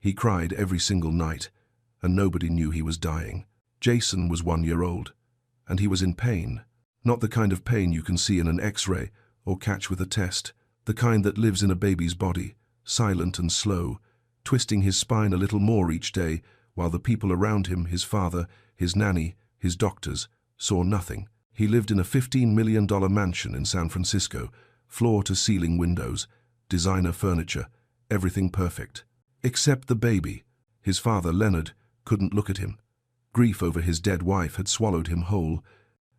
He cried every single night, and nobody knew he was dying. Jason was 1 year old, and he was in pain. Not the kind of pain you can see in an X-ray or catch with a test. The kind that lives in a baby's body, silent and slow, twisting his spine a little more each day, while the people around him, his father, his nanny, his doctors, saw nothing. He lived in a $15 million mansion in San Francisco, floor-to-ceiling windows, designer furniture, everything perfect. Except the baby. His father, Leonard, couldn't look at him. Grief over his dead wife had swallowed him whole,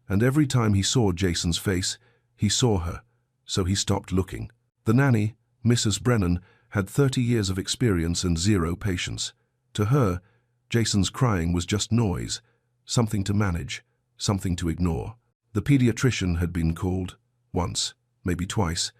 and every time he saw Jason's face, he saw her, so he stopped looking. The nanny, Mrs. Brennan, had 30 years of experience and 0 patience. To her, Jason's crying was just noise, something to manage, something to ignore. The pediatrician had been called, once, maybe twice,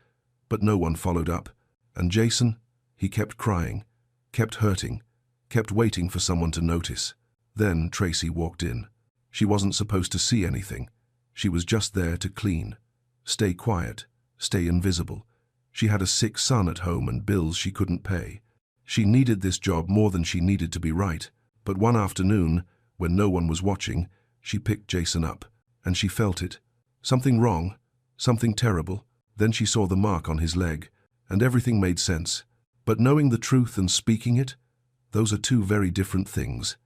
but no one followed up. And Jason, he kept crying, kept hurting, kept waiting for someone to notice. Then Tracy walked in. She wasn't supposed to see anything. She was just there to clean, stay quiet, stay invisible. She had a sick son at home and bills she couldn't pay. She needed this job more than she needed to be right. But one afternoon, when no one was watching, she picked Jason up, and she felt it. Something wrong, something terrible. Then she saw the mark on his leg, and everything made sense. But knowing the truth and speaking it, those are two very different things.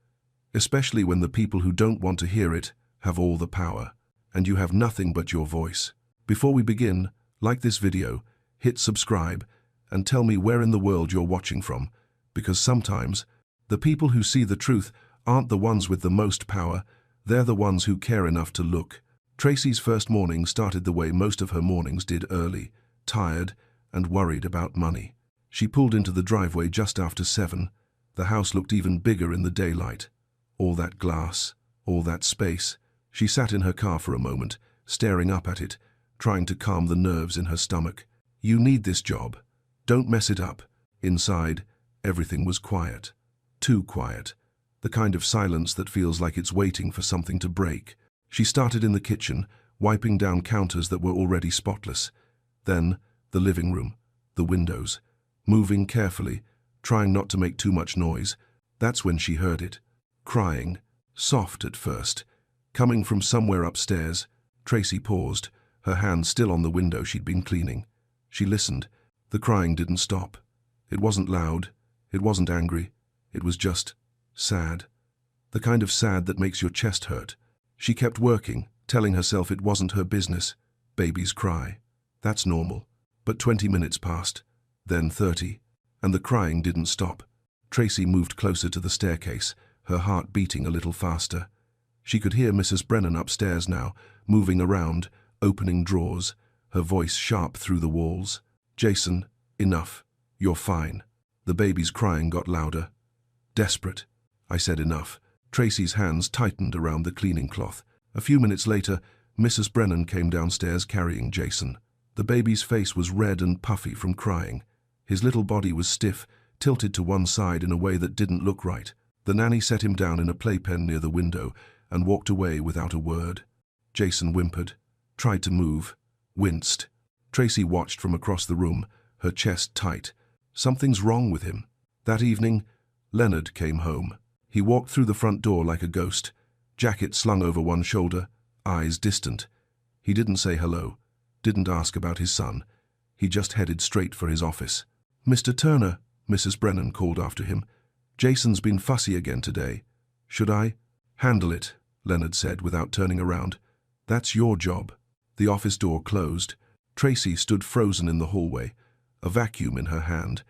Especially when the people who don't want to hear it have all the power, and you have nothing but your voice. Before we begin, like this video, hit subscribe, and tell me where in the world you're watching from, because sometimes the people who see the truth aren't the ones with the most power, they're the ones who care enough to look. Tracy's first morning started the way most of her mornings did, early, tired, and worried about money. She pulled into the driveway just after 7. The house looked even bigger in the daylight. All that glass, all that space. She sat in her car for a moment, staring up at it, trying to calm the nerves in her stomach. You need this job. Don't mess it up. Inside, everything was quiet. Too quiet. The kind of silence that feels like it's waiting for something to break. She started in the kitchen, wiping down counters that were already spotless. Then, the living room, the windows. Moving carefully, trying not to make too much noise. That's when she heard it. Crying, soft at first, coming from somewhere upstairs. Tracy paused, her hand still on the window she'd been cleaning. She listened. The crying didn't stop. It wasn't loud. It wasn't angry. It was just sad. The kind of sad that makes your chest hurt. She kept working, telling herself it wasn't her business. Babies cry. That's normal. But 20 minutes passed, then 30, and the crying didn't stop. Tracy moved closer to the staircase, her heart beating a little faster. She could hear Mrs. Brennan upstairs now, moving around, opening drawers, her voice sharp through the walls. Jason, enough. You're fine. The baby's crying got louder. Desperate. I said enough. Tracy's hands tightened around the cleaning cloth. A few minutes later, Mrs. Brennan came downstairs carrying Jason. The baby's face was red and puffy from crying. His little body was stiff, tilted to one side in a way that didn't look right. The nanny set him down in a playpen near the window and walked away without a word. Jason whimpered, tried to move, winced. Tracy watched from across the room, her chest tight. Something's wrong with him. That evening, Leonard came home. He walked through the front door like a ghost, jacket slung over one shoulder, eyes distant. He didn't say hello, didn't ask about his son. He just headed straight for his office. Mr. Turner, Mrs. Brennan called after him. Jason's been fussy again today. Should I? Handle it, Leonard said without turning around. That's your job. The office door closed. Tracy stood frozen in the hallway, a vacuum in her hand,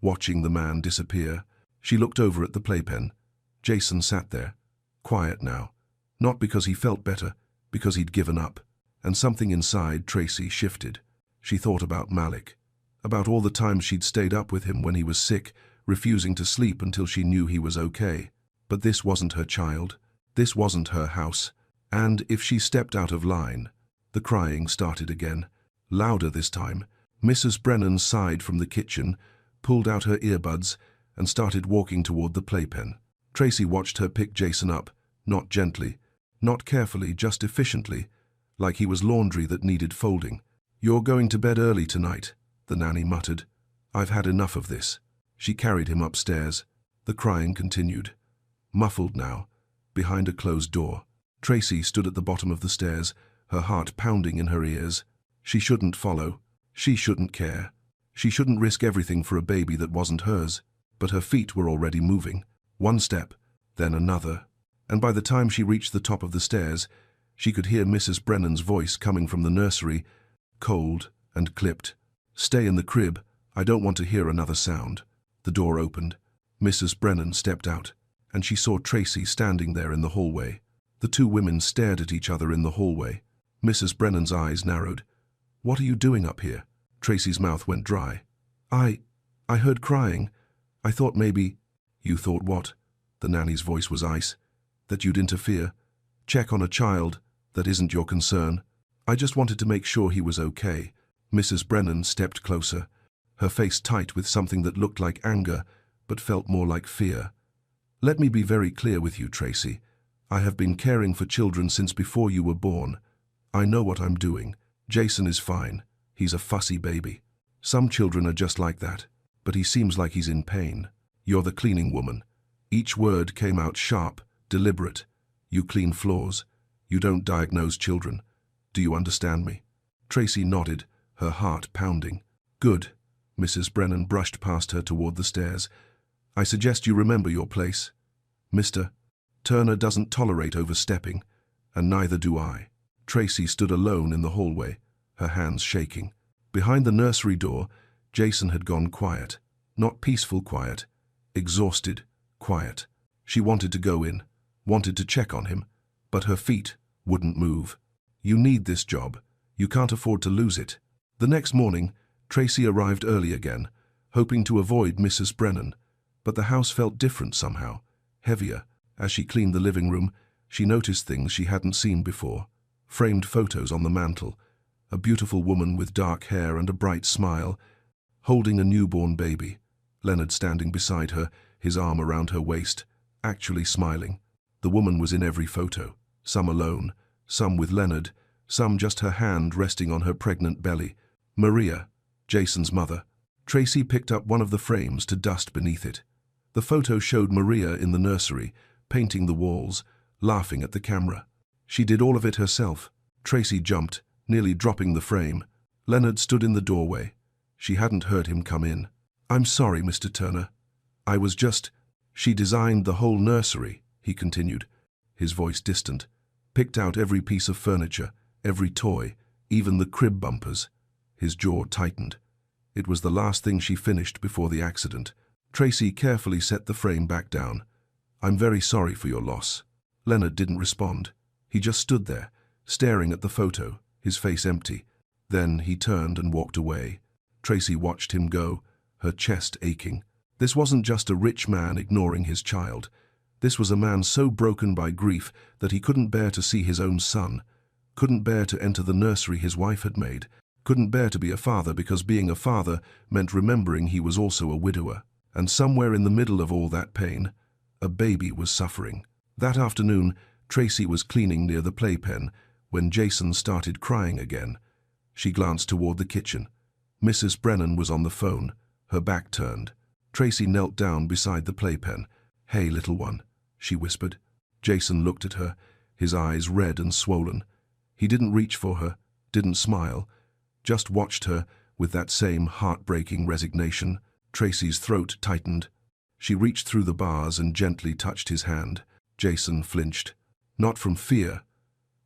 watching the man disappear. She looked over at the playpen. Jason sat there, quiet now. Not because he felt better, because he'd given up. And something inside Tracy shifted. She thought about Malik, about all the times she'd stayed up with him when he was sick, refusing to sleep until she knew he was okay. But this wasn't her child. This wasn't her house. And if she stepped out of line, the crying started again. Louder this time. Mrs. Brennan sighed from the kitchen, pulled out her earbuds, and started walking toward the playpen. Tracy watched her pick Jason up, not gently, not carefully, just efficiently, like he was laundry that needed folding. You're going to bed early tonight, the nanny muttered. I've had enough of this. She carried him upstairs. The crying continued, muffled now, behind a closed door. Tracy stood at the bottom of the stairs, her heart pounding in her ears. She shouldn't follow. She shouldn't care. She shouldn't risk everything for a baby that wasn't hers. But her feet were already moving. One step, then another. And by the time she reached the top of the stairs, she could hear Mrs. Brennan's voice coming from the nursery, cold and clipped. "Stay in the crib. I don't want to hear another sound." The door opened. Mrs. Brennan stepped out, and she saw Tracy standing there in the hallway. The two women stared at each other in the hallway. Mrs. Brennan's eyes narrowed. "What are you doing up here?" Tracy's mouth went dry. I heard crying. I thought maybe—" "You thought what?" The nanny's voice was ice. "That you'd interfere? Check on a child that isn't your concern? I just wanted to make sure he was okay." Mrs. Brennan stepped closer, her face tight with something that looked like anger, but felt more like fear. "Let me be very clear with you, Tracy. I have been caring for children since before you were born. I know what I'm doing. Jason is fine. He's a fussy baby. Some children are just like that, but he seems like he's in pain. You're the cleaning woman." Each word came out sharp, deliberate. "You clean floors. You don't diagnose children. Do you understand me?" Tracy nodded, her heart pounding. "Good." Mrs. Brennan brushed past her toward the stairs. "I suggest you remember your place. Mr. Turner doesn't tolerate overstepping, and neither do I." Tracy stood alone in the hallway, her hands shaking. Behind the nursery door, Jason had gone quiet. Not peaceful quiet, exhausted quiet. She wanted to go in, wanted to check on him, but her feet wouldn't move. "You need this job. You can't afford to lose it." The next morning, Tracy arrived early again, hoping to avoid Mrs. Brennan, but the house felt different somehow, heavier. As she cleaned the living room, she noticed things she hadn't seen before. Framed photos on the mantel, a beautiful woman with dark hair and a bright smile, holding a newborn baby. Leonard standing beside her, his arm around her waist, actually smiling. The woman was in every photo, some alone, some with Leonard, some just her hand resting on her pregnant belly. Maria, Jason's mother. Tracy picked up one of the frames to dust beneath it. The photo showed Maria in the nursery, painting the walls, laughing at the camera. She did all of it herself. Tracy jumped, nearly dropping the frame. Leonard stood in the doorway. She hadn't heard him come in. "I'm sorry, Mr. Turner. I was just—" "She designed the whole nursery," he continued, his voice distant. "Picked out every piece of furniture, every toy, even the crib bumpers." His jaw tightened. It was the last thing she finished before the accident. Tracy carefully set the frame back down. "I'm very sorry for your loss." Leonard didn't respond. He just stood there, staring at the photo, his face empty. Then he turned and walked away. Tracy watched him go, her chest aching. This wasn't just a rich man ignoring his child. This was a man so broken by grief that he couldn't bear to see his own son, couldn't bear to enter the nursery his wife had made, couldn't bear to be a father because being a father meant remembering he was also a widower. And somewhere in the middle of all that pain, a baby was suffering. That afternoon, Tracy was cleaning near the playpen when Jason started crying again. She glanced toward the kitchen. Mrs. Brennan was on the phone, her back turned. Tracy knelt down beside the playpen. "Hey, little one," she whispered. Jason looked at her, his eyes red and swollen. He didn't reach for her, didn't smile, just watched her with that same heartbreaking resignation. Tracy's throat tightened. She reached through the bars and gently touched his hand. Jason flinched. Not from fear,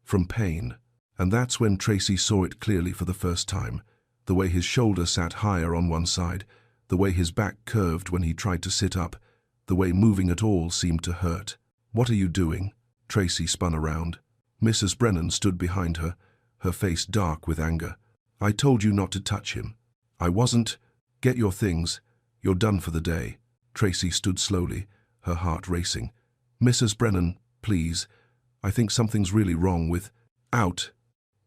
from pain. And that's when Tracy saw it clearly for the first time. The way his shoulder sat higher on one side, the way his back curved when he tried to sit up, the way moving at all seemed to hurt. "What are you doing?" Tracy spun around. Mrs. Brennan stood behind her, her face dark with anger. "I told you not to touch him." "I wasn't." "Get your things. You're done for the day." Tracy stood slowly, her heart racing. "Mrs. Brennan, please. I think something's really wrong with—" "Out.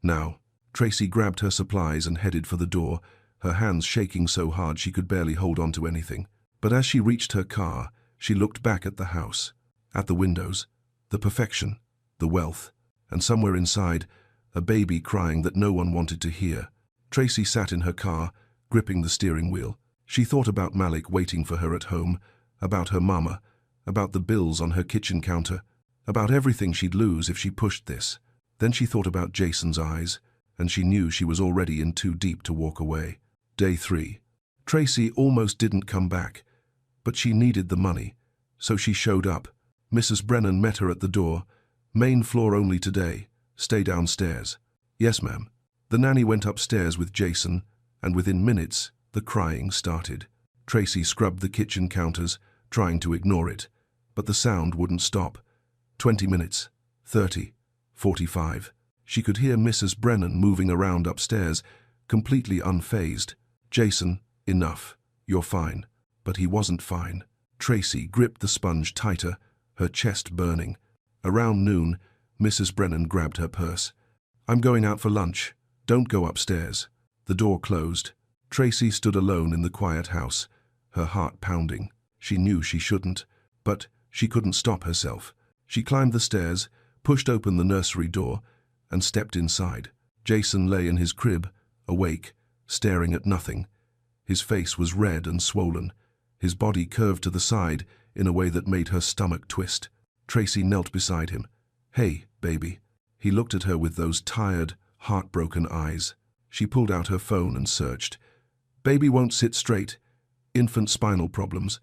Now." Tracy grabbed her supplies and headed for the door, her hands shaking so hard she could barely hold on to anything. But as she reached her car, she looked back at the house, at the windows, the perfection, the wealth, and somewhere inside, a baby crying that no one wanted to hear. Tracy sat in her car, gripping the steering wheel. She thought about Malik waiting for her at home, about her mama, about the bills on her kitchen counter, about everything she'd lose if she pushed this. Then she thought about Jason's eyes, and she knew she was already in too deep to walk away. Day 3. Tracy almost didn't come back, but she needed the money, so she showed up. Mrs. Brennan met her at the door. Main floor only today. Stay downstairs. Yes, ma'am. The nanny went upstairs with Jason, and within minutes, the crying started. Tracy scrubbed the kitchen counters, trying to ignore it, but the sound wouldn't stop. 20 minutes, 30, 45. She could hear Mrs. Brennan moving around upstairs, completely unfazed. Jason, enough. You're fine. But he wasn't fine. Tracy gripped the sponge tighter, her chest burning. Around noon, Mrs. Brennan grabbed her purse. I'm going out for lunch. Don't go upstairs. The door closed. Tracy stood alone in the quiet house, her heart pounding. She knew she shouldn't, but she couldn't stop herself. She climbed the stairs, pushed open the nursery door, and stepped inside. Jason lay in his crib, awake, staring at nothing. His face was red and swollen, his body curved to the side in a way that made her stomach twist. Tracy knelt beside him. Hey, baby. He looked at her with those tired, heartbroken eyes. She pulled out her phone and searched. Baby won't sit straight. Infant spinal problems.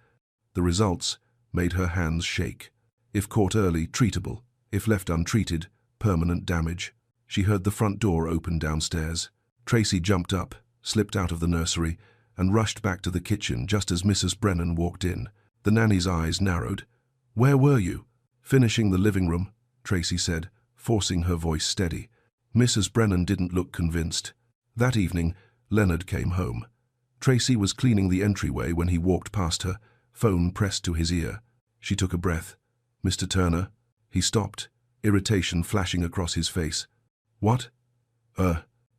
The results made her hands shake. If caught early, treatable. If left untreated, permanent damage. She heard the front door open downstairs. Tracy jumped up, slipped out of the nursery, and rushed back to the kitchen just as Mrs. Brennan walked in. The nanny's eyes narrowed. Where were you? Finishing the living room, Tracy said, forcing her voice steady. Mrs. Brennan didn't look convinced. That evening, Leonard came home. Tracy was cleaning the entryway when he walked past her, phone pressed to his ear. She took a breath. Mr. Turner? He stopped, irritation flashing across his face. What?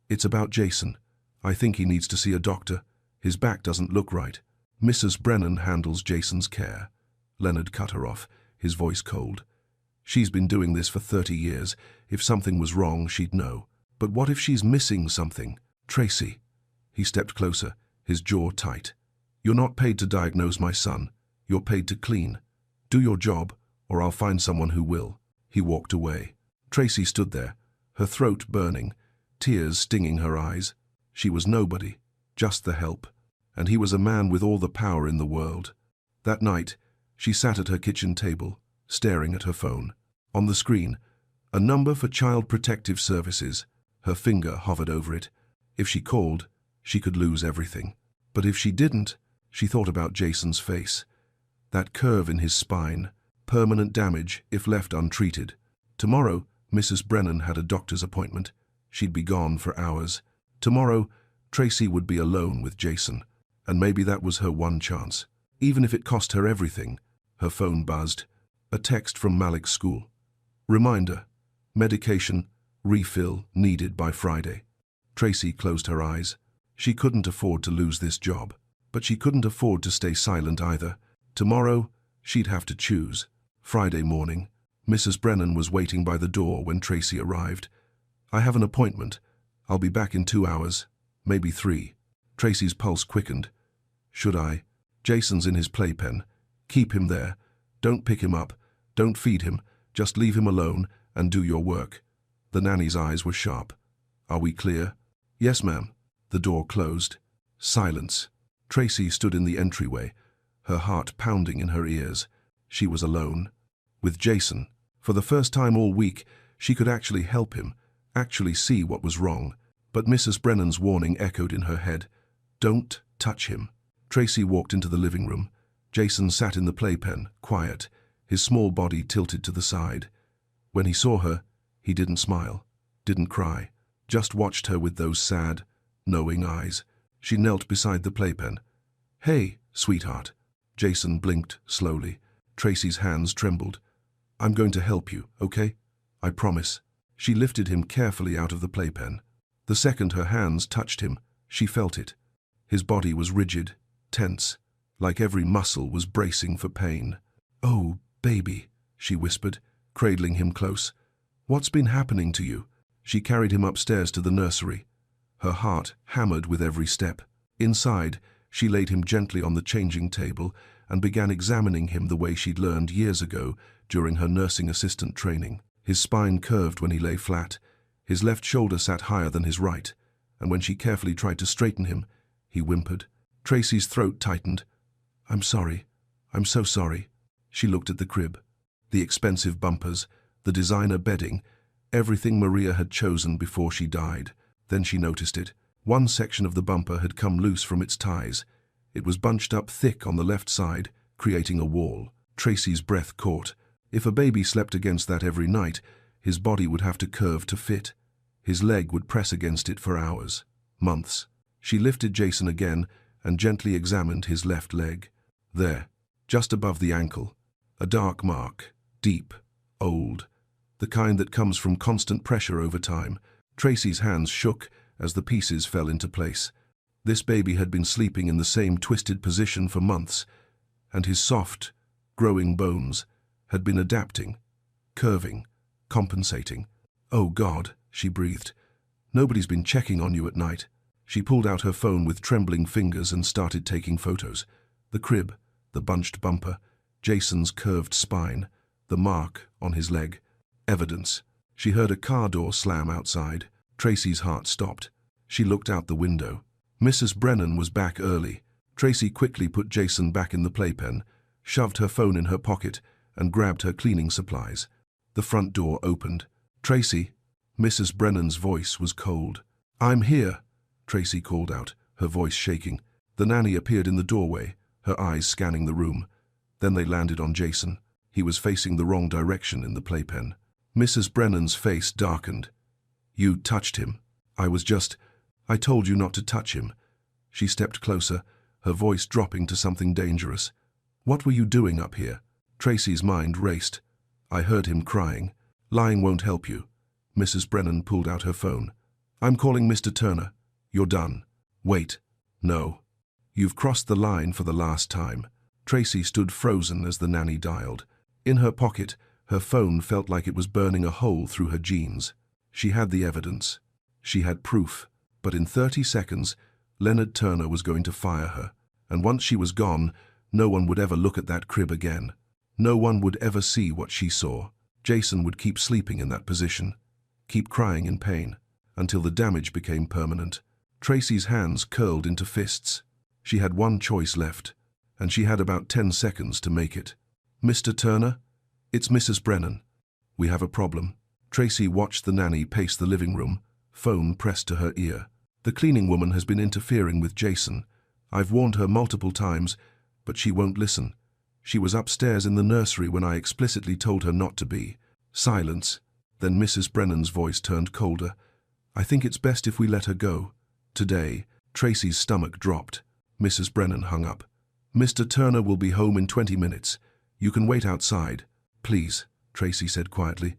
It's about Jason. I think he needs to see a doctor. His back doesn't look right. Mrs. Brennan handles Jason's care. Leonard cut her off, his voice cold. She's been doing this for 30 years. If something was wrong, she'd know. But what if she's missing something? Tracy. He stepped closer, his jaw tight. You're not paid to diagnose my son. You're paid to clean. Do your job, or I'll find someone who will. He walked away. Tracy stood there, her throat burning, tears stinging her eyes. She was nobody, just the help. And he was a man with all the power in the world. That night, she sat at her kitchen table, staring at her phone. On the screen, a number for Child Protective Services. Her finger hovered over it. If she called, she could lose everything. But if she didn't, she thought about Jason's face. That curve in his spine, permanent damage if left untreated. Tomorrow, Mrs. Brennan had a doctor's appointment. She'd be gone for hours. Tomorrow, Tracy would be alone with Jason. And maybe that was her one chance. Even if it cost her everything. Her phone buzzed. A text from Malik's school. Reminder. Medication, refill needed by Friday. Tracy closed her eyes. She couldn't afford to lose this job. But she couldn't afford to stay silent either. Tomorrow, she'd have to choose. Friday morning, Mrs. Brennan was waiting by the door when Tracy arrived. I have an appointment. I'll be back in 2 hours, maybe 3. Tracy's pulse quickened. Should I? Jason's in his playpen. Keep him there. Don't pick him up. Don't feed him. Just leave him alone and do your work. The nanny's eyes were sharp. Are we clear? Yes, ma'am. The door closed. Silence. Tracy stood in the entryway, her heart pounding in her ears. She was alone. With Jason. For the first time all week, she could actually help him, actually see what was wrong. But Mrs. Brennan's warning echoed in her head. Don't touch him. Tracy walked into the living room. Jason sat in the playpen, quiet, his small body tilted to the side. When he saw her, he didn't smile, didn't cry, just watched her with those sad, knowing eyes. She knelt beside the playpen. Hey, sweetheart. Jason blinked slowly. Tracy's hands trembled. I'm going to help you, okay? I promise. She lifted him carefully out of the playpen. The second her hands touched him, she felt it. His body was rigid, tense, like every muscle was bracing for pain. Oh, baby, she whispered, cradling him close. What's been happening to you? She carried him upstairs to the nursery. Her heart hammered with every step. Inside, she laid him gently on the changing table and began examining him the way she'd learned years ago during her nursing assistant training. His spine curved when he lay flat, his left shoulder sat higher than his right, and when she carefully tried to straighten him, he whimpered. Tracy's throat tightened. "I'm sorry. I'm so sorry." She looked at the crib. The expensive bumpers, the designer bedding, everything Maria had chosen before she died. Then she noticed it. One section of the bumper had come loose from its ties. It was bunched up thick on the left side, creating a wall. Tracy's breath caught. If a baby slept against that every night, his body would have to curve to fit. His leg would press against it for hours, months. She lifted Jason again and gently examined his left leg. There, just above the ankle, a dark mark, deep, old, the kind that comes from constant pressure over time. Tracy's hands shook as the pieces fell into place. This baby had been sleeping in the same twisted position for months, and his soft, growing bones had been adapting, curving, compensating. "Oh God," she breathed. "Nobody's been checking on you at night." She pulled out her phone with trembling fingers and started taking photos. The crib, the bunched bumper, Jason's curved spine, the mark on his leg. Evidence. She heard a car door slam outside. Tracy's heart stopped. She looked out the window. Mrs. Brennan was back early. Tracy quickly put Jason back in the playpen, shoved her phone in her pocket, and grabbed her cleaning supplies. The front door opened. "Tracy." Mrs. Brennan's voice was cold. "I'm here," Tracy called out, her voice shaking. The nanny appeared in the doorway, her eyes scanning the room. Then they landed on Jason. He was facing the wrong direction in the playpen. Mrs. Brennan's face darkened. "You touched him. I told you not to touch him." She stepped closer, her voice dropping to something dangerous. "What were you doing up here?" Tracy's mind raced. "I heard him crying." "Lying won't help you." Mrs. Brennan pulled out her phone. "I'm calling Mr. Turner. You're done." "Wait." "No. You've crossed the line for the last time." Tracy stood frozen as the nanny dialed. In her pocket, her phone felt like it was burning a hole through her jeans. She had the evidence. She had proof. But in 30 seconds, Leonard Turner was going to fire her. And once she was gone, no one would ever look at that crib again. No one would ever see what she saw. Jason would keep sleeping in that position, keep crying in pain, until the damage became permanent. Tracy's hands curled into fists. She had one choice left, and she had about 10 seconds to make it. "Mr. Turner? It's Mrs. Brennan. We have a problem." Tracy watched the nanny pace the living room, phone pressed to her ear. "The cleaning woman has been interfering with Jason. I've warned her multiple times, but she won't listen. She was upstairs in the nursery when I explicitly told her not to be." Silence. Then Mrs. Brennan's voice turned colder. "I think it's best if we let her go. Today." Tracy's stomach dropped. Mrs. Brennan hung up. "Mr. Turner will be home in 20 minutes. You can wait outside." "Please," Tracy said quietly.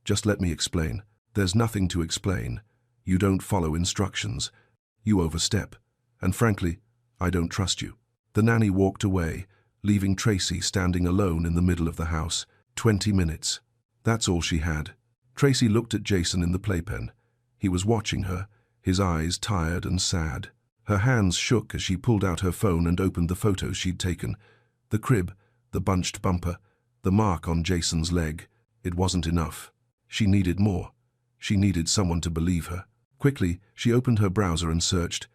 "Just let me explain." "There's nothing to explain. You don't follow instructions. You overstep. And frankly, I don't trust you." The nanny walked away, leaving Tracy standing alone in the middle of the house. 20 minutes. That's all she had. Tracy looked at Jason in the playpen. He was watching her, his eyes tired and sad. Her hands shook as she pulled out her phone and opened the photos she'd taken. The crib, the bunched bumper, the mark on Jason's leg. It wasn't enough. She needed more. She needed someone to believe her. Quickly, she opened her browser and searched.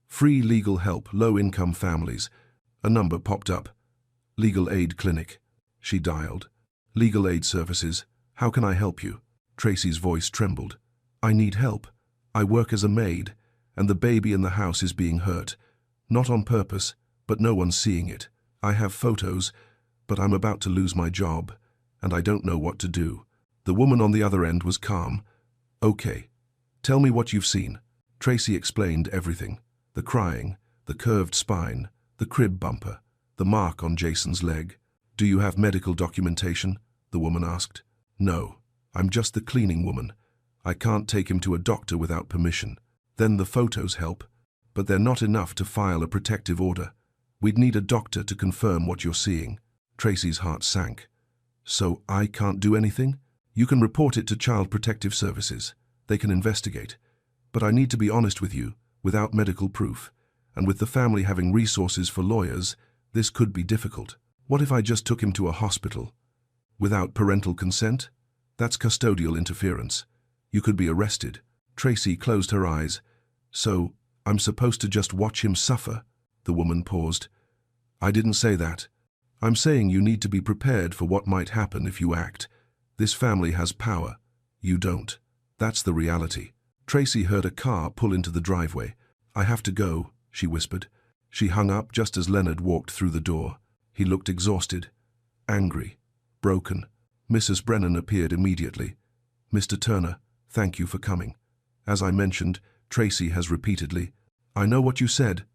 "Free legal help, low-income families." A number popped up. "Legal aid clinic." She dialed. "Legal aid services. How can I help you?" Tracy's voice trembled. "I need help. I work as a maid, and the baby in the house is being hurt. Not on purpose, but no one's seeing it. I have photos, but I'm about to lose my job, and I don't know what to do." The woman on the other end was calm. "Okay. Tell me what you've seen." Tracy explained everything. The crying, the curved spine, the crib bumper, the mark on Jason's leg. "Do you have medical documentation?" the woman asked. "No. I'm just the cleaning woman. I can't take him to a doctor without permission." "Then the photos help, but they're not enough to file a protective order. We'd need a doctor to confirm what you're seeing." Tracy's heart sank. "So I can't do anything?" "You can report it to Child Protective Services. They can investigate. But I need to be honest with you, without medical proof, and with the family having resources for lawyers, this could be difficult." What if I just took him to a hospital? Without parental consent? That's custodial interference. You could be arrested. Tracy closed her eyes. So, I'm supposed to just watch him suffer? The woman paused. I didn't say that. I'm saying you need to be prepared for what might happen if you act. This family has power. You don't. That's the reality. Tracy heard a car pull into the driveway. I have to go, she whispered. She hung up just as Leonard walked through the door. He looked exhausted, angry, broken. Mrs. Brennan appeared immediately. Mr. Turner, thank you for coming. As I mentioned, Tracy has repeatedly. I know what you said.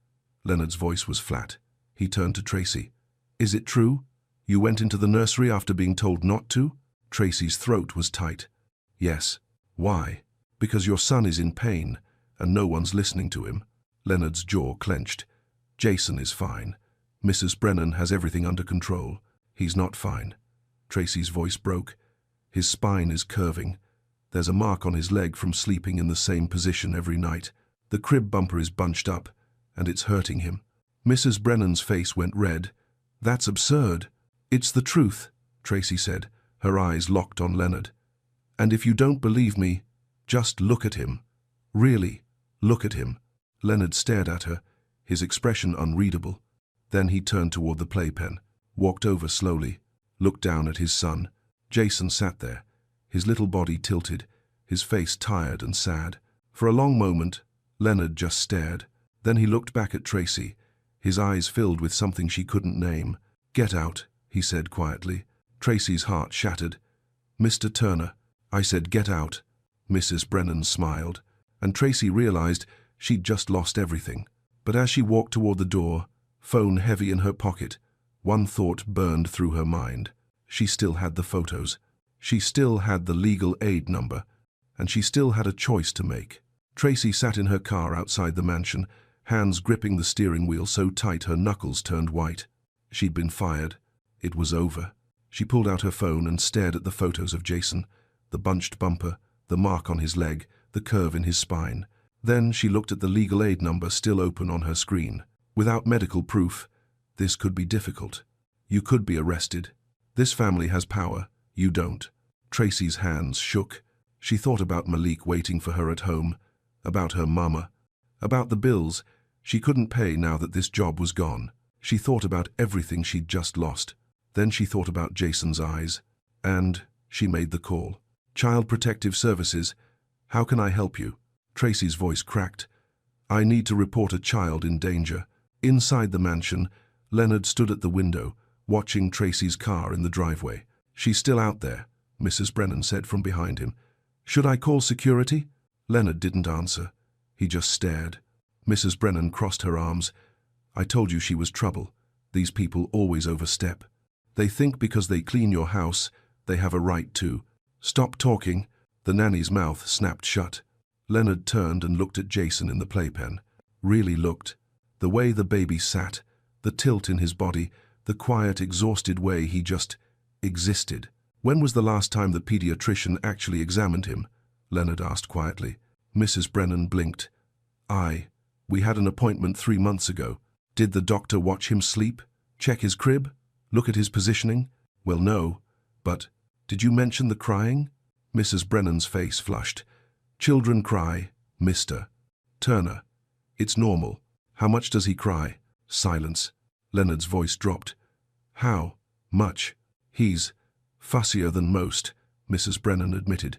Leonard's voice was flat. He turned to Tracy. Is it true? You went into the nursery after being told not to? Tracy's throat was tight. Yes. Why? Because your son is in pain, and no one's listening to him. Leonard's jaw clenched. Jason is fine. Mrs. Brennan has everything under control. He's not fine. Tracy's voice broke. His spine is curving. There's a mark on his leg from sleeping in the same position every night. The crib bumper is bunched up, and it's hurting him. Mrs. Brennan's face went red. That's absurd. It's the truth, Tracy said, her eyes locked on Leonard. And if you don't believe me, just look at him. Really, look at him. Leonard stared at her, his expression unreadable. Then he turned toward the playpen, walked over slowly, looked down at his son. Jason sat there, his little body tilted, his face tired and sad. For a long moment, Leonard just stared. Then he looked back at Tracy, his eyes filled with something she couldn't name. Get out, he said quietly. Tracy's heart shattered. Mr. Turner, I said get out. Mrs. Brennan smiled, and Tracy realized she'd just lost everything. But as she walked toward the door, phone heavy in her pocket, one thought burned through her mind. She still had the photos. She still had the legal aid number, and she still had a choice to make. Tracy sat in her car outside the mansion, hands gripping the steering wheel so tight her knuckles turned white. She'd been fired. It was over. She pulled out her phone and stared at the photos of Jason, the bunched bumper, the mark on his leg, the curve in his spine. Then she looked at the legal aid number still open on her screen. Without medical proof, this could be difficult. You could be arrested. This family has power. You don't. Tracy's hands shook. She thought about Malik waiting for her at home, about her mama, about the bills she couldn't pay now that this job was gone. She thought about everything she'd just lost. Then she thought about Jason's eyes, and she made the call. Child Protective Services, how can I help you? Tracy's voice cracked. I need to report a child in danger. Inside the mansion, Leonard stood at the window, watching Tracy's car in the driveway. She's still out there, Mrs. Brennan said from behind him. Should I call security? Leonard didn't answer. He just stared. Mrs. Brennan crossed her arms. I told you she was trouble. These people always overstep. They think because they clean your house, they have a right to. Stop talking. The nanny's mouth snapped shut. Leonard turned and looked at Jason in the playpen. Really looked. The way the baby sat, the tilt in his body, the quiet, exhausted way he just existed. When was the last time the pediatrician actually examined him? Leonard asked quietly. Mrs. Brennan blinked. We had an appointment 3 months ago. Did the doctor watch him sleep? Check his crib? Look at his positioning? Well, no. But, did you mention the crying? Mrs. Brennan's face flushed. Children cry, Mr. Turner. It's normal. How much does he cry? Silence. Leonard's voice dropped. How much? He's fussier than most, Mrs. Brennan admitted.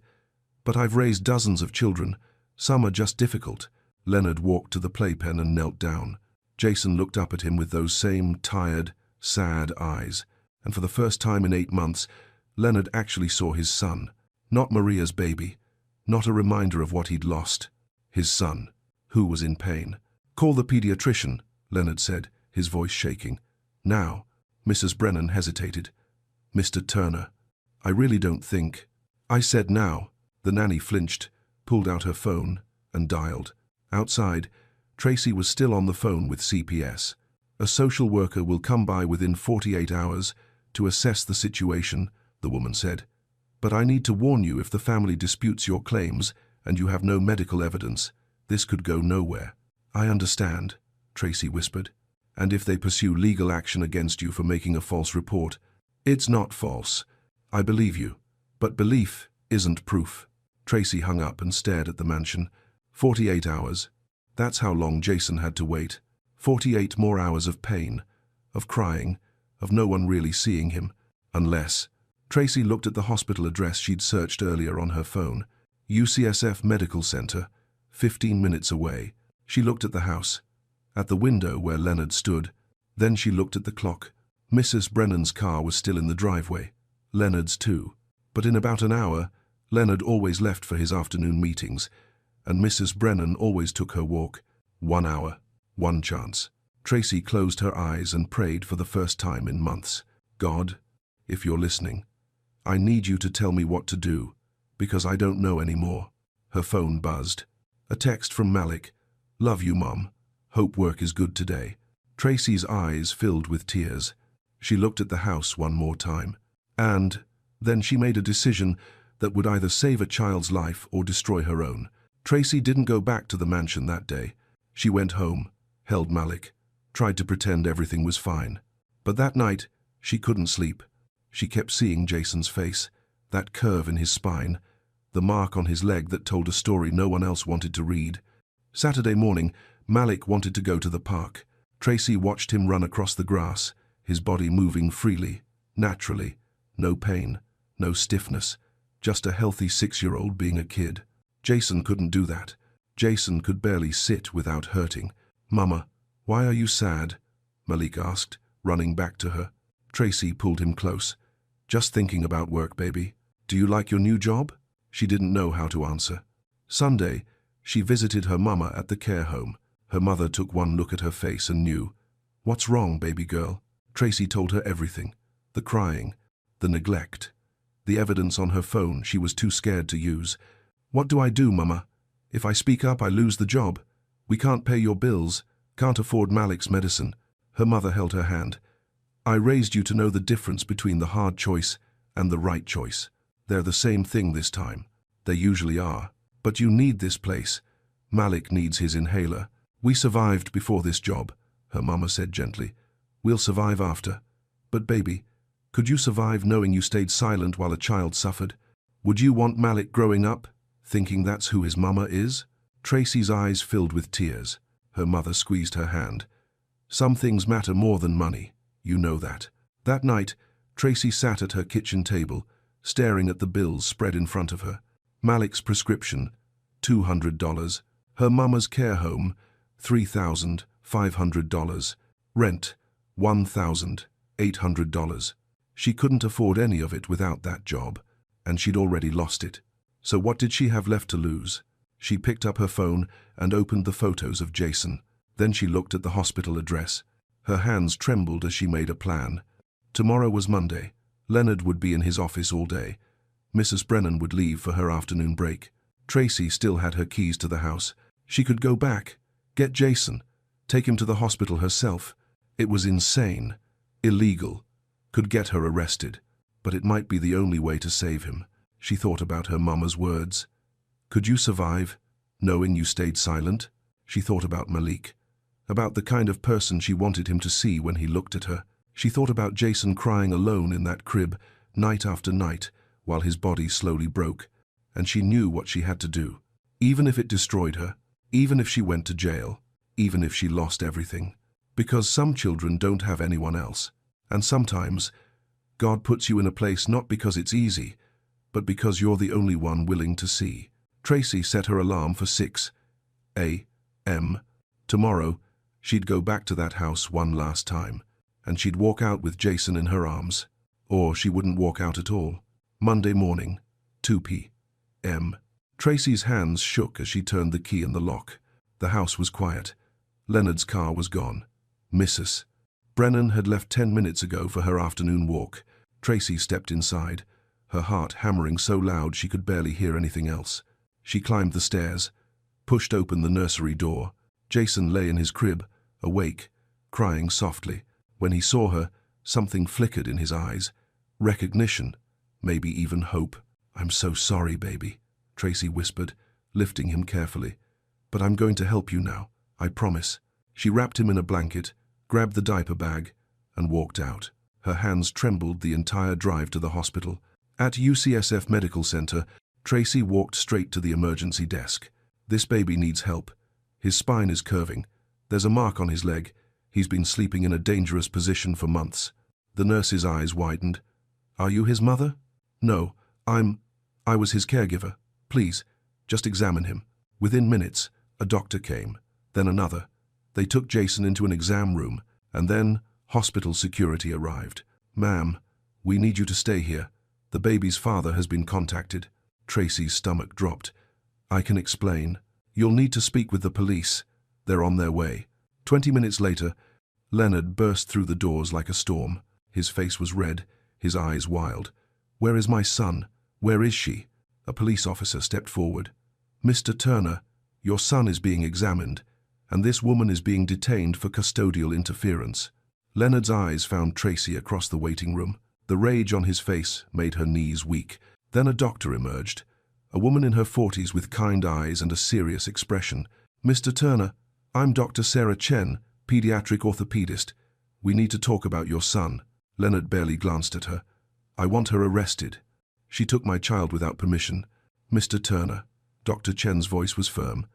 But I've raised dozens of children. Some are just difficult. Leonard walked to the playpen and knelt down. Jason looked up at him with those same tired, sad eyes. And for the first time in 8 months, Leonard actually saw his son. Not Maria's baby. Not a reminder of what he'd lost. His son, who was in pain. Call the pediatrician, Leonard said, his voice shaking. Now. Mrs. Brennan hesitated. Mr. Turner, I really don't think. I said now. The nanny flinched, pulled out her phone, and dialed. Outside, Tracy was still on the phone with CPS. A social worker will come by within 48 hours to assess the situation, the woman said. But I need to warn you, if the family disputes your claims and you have no medical evidence, this could go nowhere. I understand, Tracy whispered. And if they pursue legal action against you for making a false report, it's not false. I believe you. But belief isn't proof. Tracy hung up and stared at the mansion. 48 hours. That's how long Jason had to wait. 48 more hours of pain, of crying, of no one really seeing him. Unless… Tracy looked at the hospital address she'd searched earlier on her phone. UCSF Medical Center, 15 minutes away. She looked at the house, at the window where Leonard stood. Then she looked at the clock. Mrs. Brennan's car was still in the driveway. Leonard's too. But in about an hour, Leonard always left for his afternoon meetings, and Mrs. Brennan always took her walk. 1 hour, one chance. Tracy closed her eyes and prayed for the first time in months. God, if you're listening, I need you to tell me what to do, because I don't know anymore. Her phone buzzed. A text from Malik. Love you, Mom. Hope work is good today. Tracy's eyes filled with tears. She looked at the house one more time. And then she made a decision that would either save a child's life or destroy her own. Tracy didn't go back to the mansion that day. She went home, held Malik, tried to pretend everything was fine. But that night, she couldn't sleep. She kept seeing Jason's face, that curve in his spine, the mark on his leg that told a story no one else wanted to read. Saturday morning, Malik wanted to go to the park. Tracy watched him run across the grass, his body moving freely, naturally. No pain, no stiffness, just a healthy 6-year-old being a kid. Jason couldn't do that. Jason could barely sit without hurting. Mama, why are you sad? Malik asked, running back to her. Tracy pulled him close. Just thinking about work, baby. Do you like your new job? She didn't know how to answer. Sunday, she visited her mama at the care home. Her mother took one look at her face and knew. What's wrong, baby girl? Tracy told her everything. The crying, the neglect, the evidence on her phone she was too scared to use. What do I do, Mama? If I speak up, I lose the job. We can't pay your bills, can't afford Malik's medicine. Her mother held her hand. I raised you to know the difference between the hard choice and the right choice. They're the same thing this time. They usually are. But you need this place. Malik needs his inhaler. We survived before this job, her mama said gently. We'll survive after. But baby, could you survive knowing you stayed silent while a child suffered? Would you want Malik growing up, thinking that's who his mama is? Tracy's eyes filled with tears. Her mother squeezed her hand. Some things matter more than money. You know that. That night, Tracy sat at her kitchen table, staring at the bills spread in front of her. Malik's prescription, $200. Her mama's care home, $3,500. Rent, $1,800. She couldn't afford any of it without that job, and she'd already lost it. So what did she have left to lose? She picked up her phone and opened the photos of Jason. Then she looked at the hospital address. Her hands trembled as she made a plan. Tomorrow was Monday. Leonard would be in his office all day. Mrs. Brennan would leave for her afternoon break. Tracy still had her keys to the house. She could go back, get Jason, take him to the hospital herself. It was insane, illegal, could get her arrested, but it might be the only way to save him. She thought about her mama's words. Could you survive, knowing you stayed silent? She thought about Malik, about the kind of person she wanted him to see when he looked at her. She thought about Jason crying alone in that crib, night after night, while his body slowly broke, and she knew what she had to do. Even if it destroyed her, even if she went to jail, even if she lost everything. Because some children don't have anyone else. And sometimes, God puts you in a place not because it's easy, but because you're the only one willing to see. Tracy set her alarm for 6 a.m. Tomorrow, she'd go back to that house one last time, and she'd walk out with Jason in her arms. Or she wouldn't walk out at all. Monday morning, 2 p.m. Tracy's hands shook as she turned the key in the lock. The house was quiet. Leonard's car was gone. Mrs. Brennan had left 10 minutes ago for her afternoon walk. Tracy stepped inside, her heart hammering so loud she could barely hear anything else. She climbed the stairs, pushed open the nursery door. Jason lay in his crib, awake, crying softly. When he saw her, something flickered in his eyes. Recognition, maybe even hope. I'm so sorry, baby, Tracy whispered, lifting him carefully. But I'm going to help you now, I promise. She wrapped him in a blanket, grabbed the diaper bag, and walked out. Her hands trembled the entire drive to the hospital. At UCSF Medical Center, Tracy walked straight to the emergency desk. "This baby needs help. His spine is curving. There's a mark on his leg. He's been sleeping in a dangerous position for months." The nurse's eyes widened. "Are you his mother?" "No, I was his caregiver. Please, just examine him." Within minutes, a doctor came, then another. They took Jason into an exam room, and then hospital security arrived. "Ma'am, we need you to stay here. The baby's father has been contacted." Tracy's stomach dropped. "I can explain. You'll need to speak with the police. They're on their way." 20 minutes later, Leonard burst through the doors like a storm. His face was red, his eyes wild. "Where is my son? Where is she?" A police officer stepped forward. "Mr. Turner, your son is being examined, and this woman is being detained for custodial interference." Leonard's eyes found Tracy across the waiting room. The rage on his face made her knees weak. Then a doctor emerged, a woman in her 40s with kind eyes and a serious expression. "Mr. Turner, I'm Dr. Sarah Chen, pediatric orthopedist. We need to talk about your son." Leonard barely glanced at her. "I want her arrested. She took my child without permission." "Mr. Turner," Dr. Chen's voice was firm.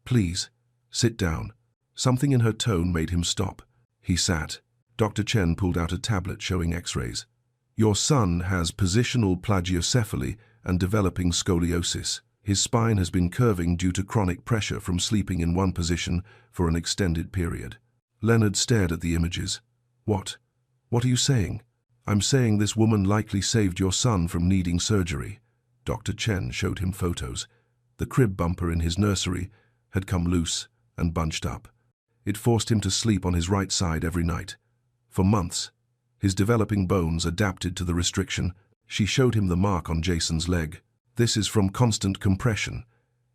"Please, sit down." Something in her tone made him stop. He sat. Dr. Chen pulled out a tablet showing x-rays. "Your son has positional plagiocephaly and developing scoliosis. His spine has been curving due to chronic pressure from sleeping in one position for an extended period." Leonard stared at the images. What are you saying?" "I'm saying this woman likely saved your son from needing surgery." Dr. Chen showed him photos. The crib bumper in his nursery had come loose and bunched up. It forced him to sleep on his right side every night. For months, his developing bones adapted to the restriction. She showed him the mark on Jason's leg. "This is from constant compression.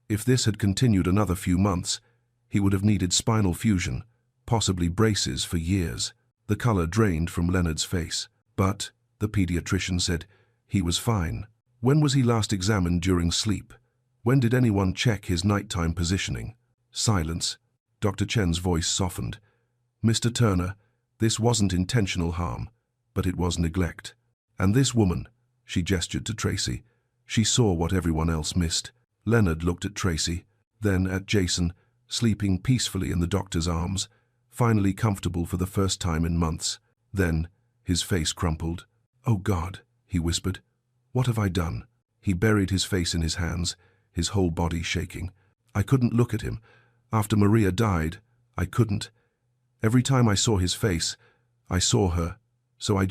If this had continued another few months, he would have needed spinal fusion, possibly braces for years." The color drained from Leonard's face. "But," the pediatrician said, "he was fine." "When was he last examined during sleep? When did anyone check his nighttime positioning?" Silence. Dr. Chen's voice softened. "Mr. Turner, this wasn't intentional harm, but it was neglect. And this woman," she gestured to Tracy, "she saw what everyone else missed." Leonard looked at Tracy, then at Jason, sleeping peacefully in the doctor's arms, finally comfortable for the first time in months. Then, his face crumpled. "Oh God," he whispered. "What have I done?" He buried his face in his hands, his whole body shaking. "I couldn't look at him. After Maria died, I couldn't. Every time I saw his face, I saw her, so I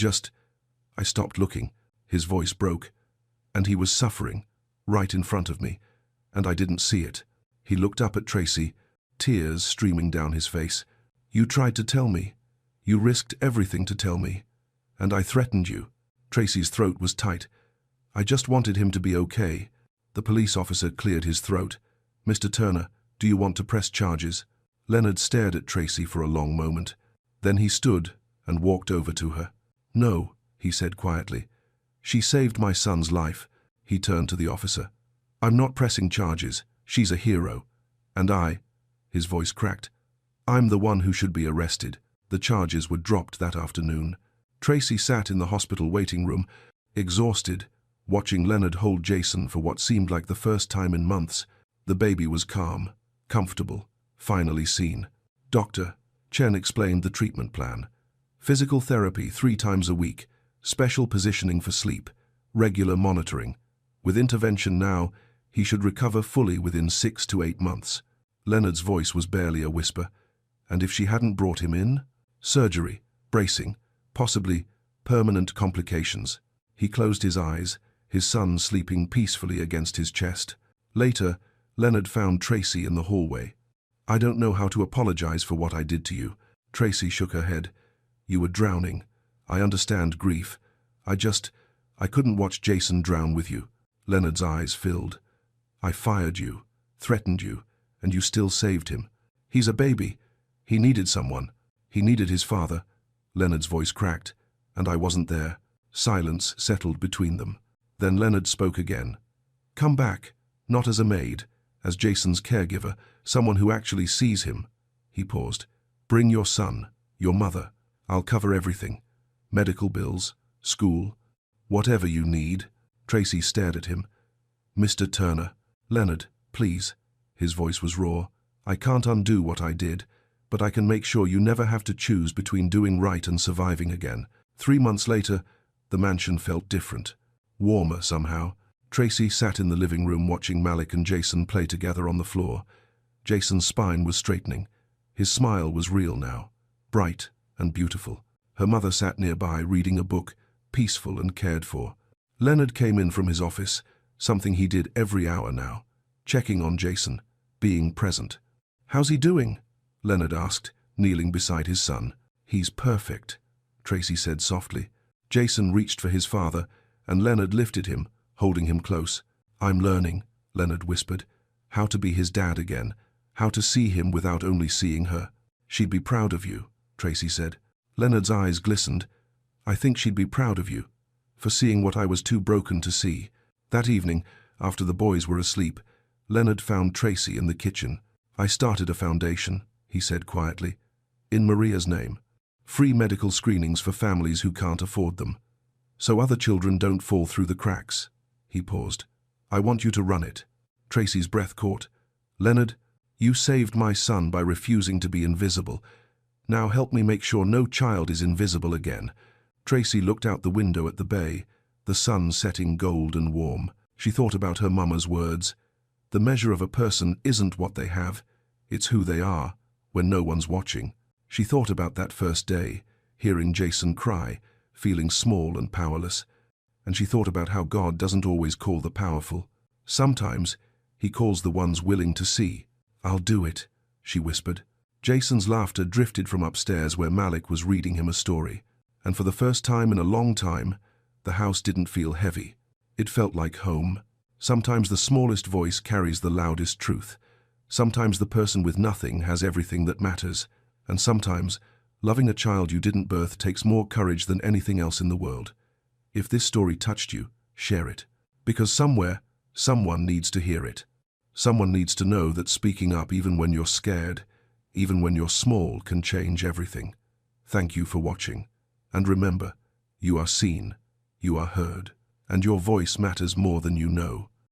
stopped looking." His voice broke. "And he was suffering, right in front of me, and I didn't see it." He looked up at Tracy, tears streaming down his face. "You tried to tell me. You risked everything to tell me. And I threatened you." Tracy's throat was tight. "I just wanted him to be okay." The police officer cleared his throat. "Mr. Turner, do you want to press charges?" Leonard stared at Tracy for a long moment. Then he stood and walked over to her. "No," he said quietly. "She saved my son's life." He turned to the officer. "I'm not pressing charges. She's a hero. And his voice cracked, "I'm the one who should be arrested." The charges were dropped that afternoon. Tracy sat in the hospital waiting room, exhausted, watching Leonard hold Jason for what seemed like the first time in months. The baby was calm, comfortable, finally seen. Dr. Chen explained the treatment plan. Physical therapy 3 times a week, special positioning for sleep, regular monitoring. With intervention now, he should recover fully within 6 to 8 months. Leonard's voice was barely a whisper. And if she hadn't brought him in? Surgery, bracing, possibly permanent complications. He closed his eyes, his son sleeping peacefully against his chest. Later, Leonard found Tracy in the hallway. "I don't know how to apologize for what I did to you." Tracy shook her head. "You were drowning. I understand grief. I couldn't watch Jason drown with you." Leonard's eyes filled. "I fired you, threatened you, and you still saved him. He's a baby. He needed someone. He needed his father." Leonard's voice cracked, and I wasn't there. Silence settled between them. Then Leonard spoke again. "Come back, not as a maid, as Jason's caregiver, someone who actually sees him." He paused. "Bring your son. Your mother. I'll cover everything. Medical bills, school, whatever you need. Tracy stared at him. Mr. Turner. Leonard, please. His voice was raw. I can't undo what I did, but I can make sure you never have to choose between doing right and surviving again. 3 months later, the mansion felt different. Warmer somehow. Tracy sat in the living room watching Malik and Jason play together on the floor. Jason's spine was straightening. His smile was real now, bright and beautiful. Her mother sat nearby reading a book, peaceful and cared for. Leonard came in from his office, something he did every hour now, checking on Jason, being present. How's he doing? Leonard asked, kneeling beside his son. He's perfect, Tracy said softly. Jason reached for his father, and Leonard lifted him, holding him close. I'm learning, Leonard whispered, how to be his dad again, how to see him without only seeing her. She'd be proud of you, Tracy said. Leonard's eyes glistened. I think she'd be proud of you, for seeing what I was too broken to see. That evening, after the boys were asleep, Leonard found Tracy in the kitchen. I started a foundation, he said quietly, in Maria's name. Free medical screenings for families who can't afford them. So other children don't fall through the cracks. He paused. I want you to run it. Tracy's breath caught. Leonard, you saved my son by refusing to be invisible. Now help me make sure no child is invisible again. Tracy looked out the window at the bay, the sun setting gold and warm. She thought about her mama's words. The measure of a person isn't what they have, it's who they are, when no one's watching. She thought about that first day, hearing Jason cry, feeling small and powerless. And she thought about how God doesn't always call the powerful. Sometimes he calls the ones willing to see. I'll do it, she whispered. Jason's laughter drifted from upstairs where Malik was reading him a story. And for the first time in a long time, the house didn't feel heavy. It felt like home. Sometimes the smallest voice carries the loudest truth. Sometimes the person with nothing has everything that matters. And sometimes, loving a child you didn't birth takes more courage than anything else in the world. If this story touched you, share it. Because somewhere, someone needs to hear it. Someone needs to know that speaking up even when you're scared, even when you're small, can change everything. Thank you for watching. And remember, you are seen, you are heard, and your voice matters more than you know.